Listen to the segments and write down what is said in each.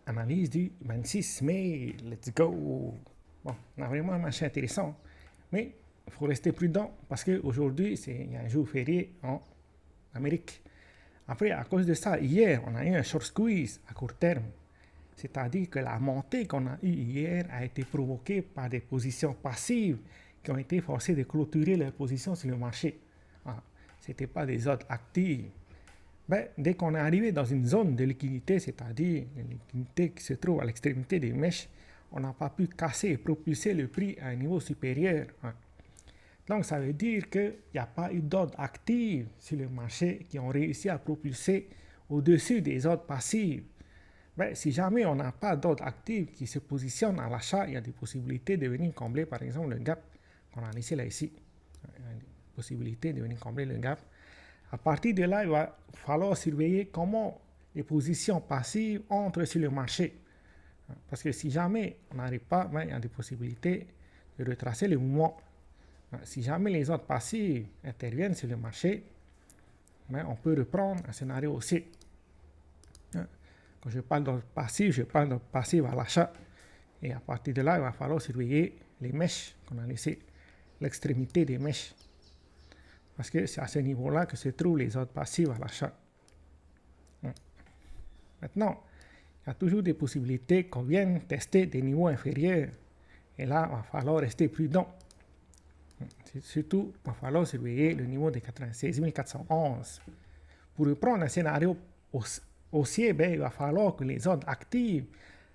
Analyse du 26 mai, let's go! Bon, on a vraiment un marché intéressant, mais il faut rester prudent parce qu'aujourd'hui, il y a un jour férié en Amérique. Après, à cause de ça, hier, on a eu un short squeeze à court terme. C'est-à-dire que la montée qu'on a eue hier a été provoquée par des positions passives qui ont été forcées de clôturer leurs positions sur le marché. Ce n'était pas des ordres actifs. Dès qu'on est arrivé dans une zone de liquidité, c'est-à-dire une liquidité qui se trouve à l'extrémité des mèches, on n'a pas pu casser et propulser le prix à un niveau supérieur. Donc ça veut dire qu'il n'y a pas eu d'ordre actif sur le marché qui ont réussi à propulser au-dessus des ordres passifs. Si jamais on n'a pas d'ordre actif qui se positionne à l'achat, il y a des possibilités de venir combler par exemple le gap qu'on a laissé là ici. Il y a des possibilités de venir combler le gap. À partir de là, il va falloir surveiller comment les positions passives entrent sur le marché. Parce que si jamais on n'arrive pas, il y a des possibilités de retracer le mouvement. Si jamais les ordres passifs interviennent sur le marché, on peut reprendre un scénario haussier. Quand je parle d'ordre passif, je parle d'ordre passif à l'achat. Et à partir de là, il va falloir surveiller les mèches qu'on a laissées, l'extrémité des mèches. Parce que c'est à ce niveau-là que se trouvent les ordres passifs à l'achat. Maintenant, il y a toujours des possibilités qu'on vienne tester des niveaux inférieurs. Et là, il va falloir rester prudent. Surtout, il va falloir surveiller le niveau de 96 411. Pour reprendre un scénario haussier, il va falloir que les ordres actifs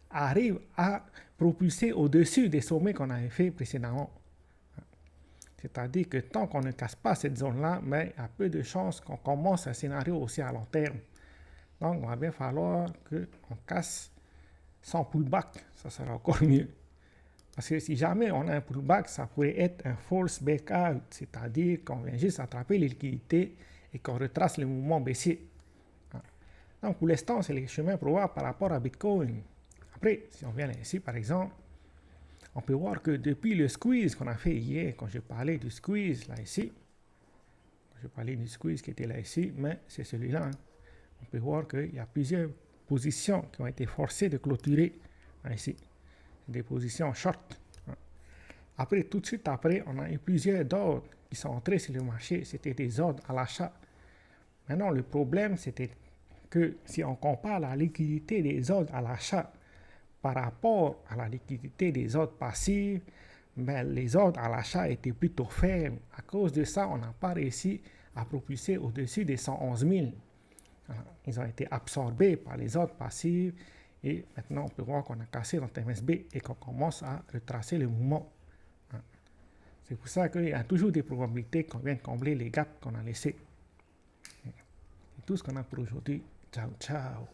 arrivent à propulser au-dessus des sommets qu'on avait fait précédemment. C'est-à-dire que tant qu'on ne casse pas cette zone-là, il y a peu de chances qu'on commence un scénario aussi à long terme. Donc, il va bien falloir qu'on casse sans pullback. Ça sera encore mieux. Parce que si jamais on a un pullback, ça pourrait être un false breakout. C'est-à-dire qu'on vient juste attraper les liquidités et qu'on retrace le mouvement baissier. Donc, pour l'instant, c'est les chemins probables par rapport à Bitcoin. Après, si on vient ici, par exemple, on peut voir que depuis le squeeze qu'on a fait hier, quand je parlais du squeeze là ici, je parlais du squeeze qui était là ici, mais c'est celui-là. On peut voir qu'il y a plusieurs positions qui ont été forcées de clôturer là ici. Des positions short. Après, tout de suite après, on a eu plusieurs ordres qui sont entrés sur le marché. C'était des ordres à l'achat. Maintenant, le problème, c'était que si on compare la liquidité des ordres à l'achat par rapport à la liquidité des ordres passifs, les ordres à l'achat étaient plutôt faibles. À cause de ça, on n'a pas réussi à propulser au-dessus des 111 000. Ils ont été absorbés par les ordres passifs et maintenant on peut voir qu'on a cassé notre MSB et qu'on commence à retracer le mouvement. C'est pour ça qu'il y a toujours des probabilités qu'on vienne combler les gaps qu'on a laissés. C'est tout ce qu'on a pour aujourd'hui. Ciao, ciao.